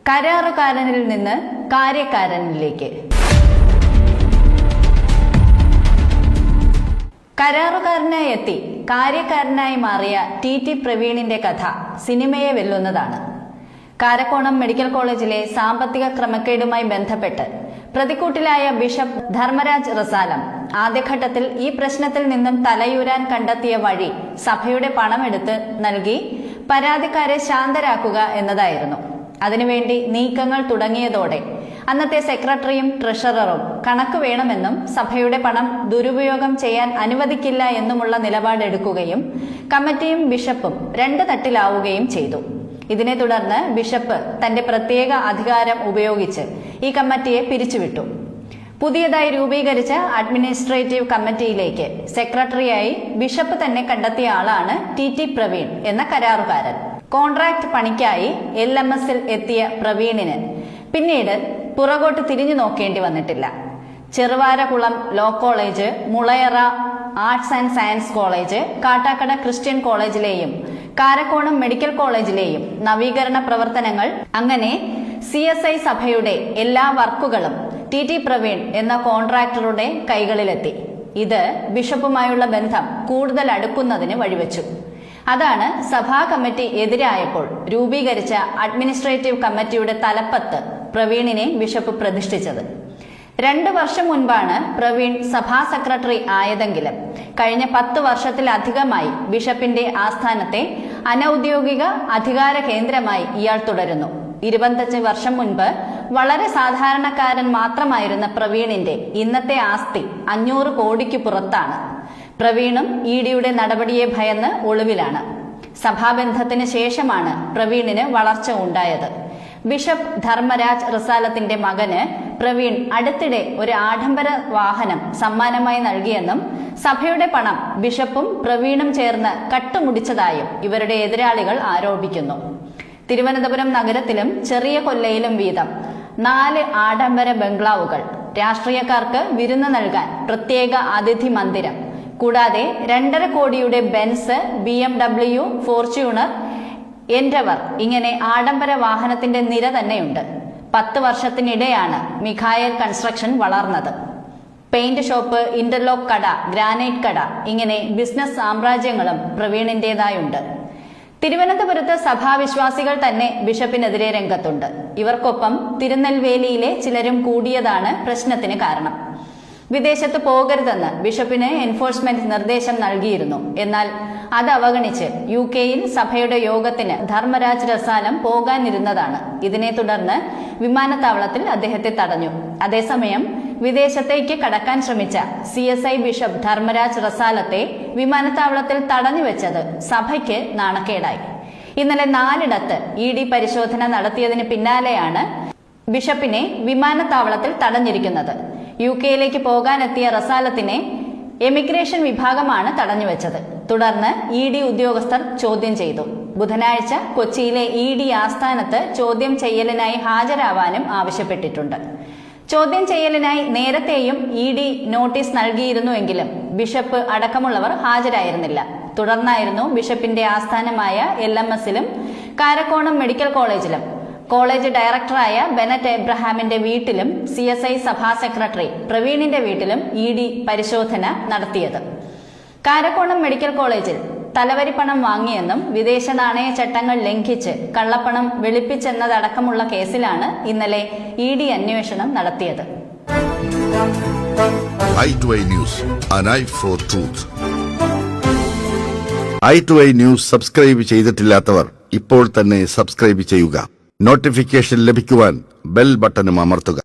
കരാറുകാരനിൽ നിന്ന് കാര്യക്കാരനിലേക്ക്. കരാറുകാരനായി എത്തി കാര്യക്കാരനായി മാറിയ ടി പ്രവീണിന്റെ കഥ സിനിമയെ വെല്ലുന്നതാണ്. കാരക്കോണം മെഡിക്കൽ കോളേജിലെ സാമ്പത്തിക ക്രമക്കേടുമായി ബന്ധപ്പെട്ട് പ്രതിക്കൂട്ടിലായ ബിഷപ്പ് ധർമ്മരാജ് റസാലം ആദ്യഘട്ടത്തിൽ ഈ പ്രശ്നത്തിൽ നിന്നും തലയൂരാൻ കണ്ടെത്തിയ വഴി സഭയുടെ പണമെടുത്ത് നൽകി പരാതിക്കാരെ ശാന്തരാക്കുക എന്നതായിരുന്നു. അതിനുവേണ്ടി നീക്കങ്ങൾ തുടങ്ങിയതോടെ അന്നത്തെ സെക്രട്ടറിയും ട്രഷററും കണക്ക് വേണമെന്നും സഭയുടെ പണം ദുരുപയോഗം ചെയ്യാൻ അനുവദിക്കില്ല എന്നുമുള്ള നിലപാടെടുക്കുകയും കമ്മിറ്റിയും ബിഷപ്പും രണ്ട് തട്ടിലാവുകയും ചെയ്തു. ഇതിനെ തുടർന്ന് ബിഷപ്പ് തന്റെ പ്രത്യേക അധികാരം ഉപയോഗിച്ച് ഈ കമ്മിറ്റിയെ പിരിച്ചുവിട്ടു. പുതിയതായി രൂപീകരിച്ച അഡ്മിനിസ്ട്രേറ്റീവ് കമ്മിറ്റിയിലേക്ക് സെക്രട്ടറിയായി ബിഷപ്പ് തന്നെ കണ്ടെത്തിയ ആളാണ് ടി പ്രവീൺ എന്ന കരാറുകാരൻ. കോൺട്രാക്ട് പണിക്കായി LMSൽ എത്തിയ പ്രവീണിന് പിന്നീട് പുറകോട്ട് തിരിഞ്ഞു നോക്കേണ്ടി വന്നിട്ടില്ല. Cheruvarakulam law college, Mulayara arts and science college, Kattakada Christian കോളേജിലെയും കാരക്കോണം മെഡിക്കൽ കോളേജിലെയും നവീകരണ പ്രവർത്തനങ്ങൾ, അങ്ങനെ CSI സഭയുടെ എല്ലാ വർക്കുകളും ടി പ്രവീൺ എന്ന കോൺട്രാക്ടറുടെ കൈകളിലെത്തി. ഇത് ബിഷപ്പുമായുള്ള ബന്ധം കൂടുതൽ അടുക്കുന്നതിന് വഴിവെച്ചു. അതാണ് സഭാ കമ്മിറ്റി എതിരായപ്പോൾ രൂപീകരിച്ച അഡ്മിനിസ്ട്രേറ്റീവ് കമ്മിറ്റിയുടെ തലപ്പത്ത് പ്രവീണിനെ ബിഷപ്പ് പ്രതിഷ്ഠിച്ചത്. 2 വർഷം മുൻപാണ് പ്രവീൺ സഭാ സെക്രട്ടറി ആയതെങ്കിലും കഴിഞ്ഞ 10 വർഷത്തിലധികമായി ബിഷപ്പിന്റെ ആസ്ഥാനത്തെ അനൌദ്യോഗിക അധികാര കേന്ദ്രമായി ഇയാൾ തുടരുന്നു. 25 വർഷം മുൻപ് വളരെ സാധാരണക്കാരൻ മാത്രമായിരുന്ന പ്രവീണിന്റെ ഇന്നത്തെ ആസ്തി 500 കോടിക്ക് പുറത്താണ്. പ്രവീണും EDയുടെ നടപടിയെ ഭയന്ന് ഒളിവിലാണ്. സഭാബന്ധത്തിന് ശേഷമാണ് പ്രവീണിന് വളർച്ച ഉണ്ടായത്. ബിഷപ്പ് ധർമ്മരാജ് റസാലത്തിന്റെ മകന് പ്രവീൺ അടുത്തിടെ ഒരു ആഡംബര വാഹനം സമ്മാനമായി നൽകിയെന്നും സഭയുടെ പണം ബിഷപ്പും പ്രവീണും ചേർന്ന് കട്ടുമുടിച്ചതായും ഇവരുടെ എതിരാളികൾ ആരോപിക്കുന്നു. തിരുവനന്തപുരം നഗരത്തിലും ചെറിയ കൊല്ലയിലും വീതം 4 ആഡംബര ബംഗ്ലാവുകൾ, രാഷ്ട്രീയക്കാർക്ക് വിരുന്ന് നൽകാൻ പ്രത്യേക അതിഥി മന്ദിരം, കൂടാതെ 2.5 കോടിയുടെ ബെൻസ്, BMW, ഫോർച്യൂണർ, എൻഡവർ, ഇങ്ങനെ ആഡംബര വാഹനത്തിന്റെ നിര തന്നെയുണ്ട്. 10 വർഷത്തിനിടെയാണ് മിഖായൽ കൺസ്ട്രക്ഷൻ വളർന്നത്. പെയിന്റ് ഷോപ്പ്, ഇന്റർലോക്ക് കട, ഗ്രാനൈറ്റ് കട, ഇങ്ങനെ ബിസിനസ് സാമ്രാജ്യങ്ങളും പ്രവീണിന്റേതായുണ്ട്. തിരുവനന്തപുരത്ത് സഭാവിശ്വാസികൾ തന്നെ ബിഷപ്പിനെതിരെ രംഗത്തുണ്ട്. ഇവർക്കൊപ്പം തിരുനെൽവേലിയിലെ ചിലരും കൂടിയതാണ് പ്രശ്നത്തിന് കാരണം. വിദേശത്ത് പോകരുതെന്ന് ബിഷപ്പിന് എൻഫോഴ്സ്മെന്റ് നിർദ്ദേശം നൽകിയിരുന്നു. എന്നാൽ അത് അവഗണിച്ച് UK-യിൽ സഭയുടെ യോഗത്തിന് ധർമ്മരാജ് റസാലം പോകാനിരുന്നതാണ്. ഇതിനെ തുടർന്ന് വിമാനത്താവളത്തിൽ അദ്ദേഹത്തെ തടഞ്ഞു. അതേസമയം വിദേശത്തേക്ക് കടക്കാൻ ശ്രമിച്ച CSI ബിഷപ്പ് ധർമ്മരാജ് റസാലത്തെ വിമാനത്താവളത്തിൽ തടഞ്ഞുവെച്ചത് സഭയ്ക്ക് നാണക്കേടായി. ഇന്നലെ 4 ED പരിശോധന നടത്തിയതിന് പിന്നാലെയാണ് ബിഷപ്പിനെ വിമാനത്താവളത്തിൽ തടഞ്ഞിരിക്കുന്നത്. UK-യിലേക്ക് പോകാനെത്തിയ റസാലത്തിനെ എമിഗ്രേഷൻ വിഭാഗമാണ് തടഞ്ഞുവെച്ചത്. തുടർന്ന് ED ഉദ്യോഗസ്ഥർ ചോദ്യം ചെയ്തു. ബുധനാഴ്ച കൊച്ചിയിലെ ED ആസ്ഥാനത്ത് ചോദ്യം ചെയ്യലിനായി ഹാജരാവാനും ആവശ്യപ്പെട്ടിട്ടുണ്ട്. ചോദ്യം ചെയ്യലിനായി നേരത്തെയും ED നോട്ടീസ് നൽകിയിരുന്നുവെങ്കിലും ബിഷപ്പ് അടക്കമുള്ളവർ ഹാജരായിരുന്നില്ല. തുടർന്നായിരുന്നു ബിഷപ്പിന്റെ ആസ്ഥാനമായ LMSലും കാരക്കോണം മെഡിക്കൽ കോളേജിലും കോളേജ് ഡയറക്ടറായ ബെനറ്റ് എബ്രഹാമിന്റെ വീട്ടിലും CSI സഭാ സെക്രട്ടറി പ്രവീണിന്റെ വീട്ടിലും ED പരിശോധന നടത്തിയത്. കാരക്കോണം മെഡിക്കൽ കോളേജിൽ തലവരിപ്പണം വാങ്ങിയെന്നും വിദേശ നാണയ ചട്ടങ്ങൾ ലംഘിച്ച് കള്ളപ്പണം വെളുപ്പിച്ചെന്നതടക്കമുള്ള കേസിലാണ് ഇന്നലെ ED അന്വേഷണം നടത്തിയത്. i2i News, an eye for truth. i2i News subscribe ചെയ്തിട്ടില്ലാത്തവർ ഇപ്പോൾ തന്നെ സബ്സ്ക്രൈബ് ചെയ്യുക. നോട്ടിഫിക്കേഷൻ ലഭിക്കുവാൻ ബെൽ ബട്ടണും അമർത്തുക.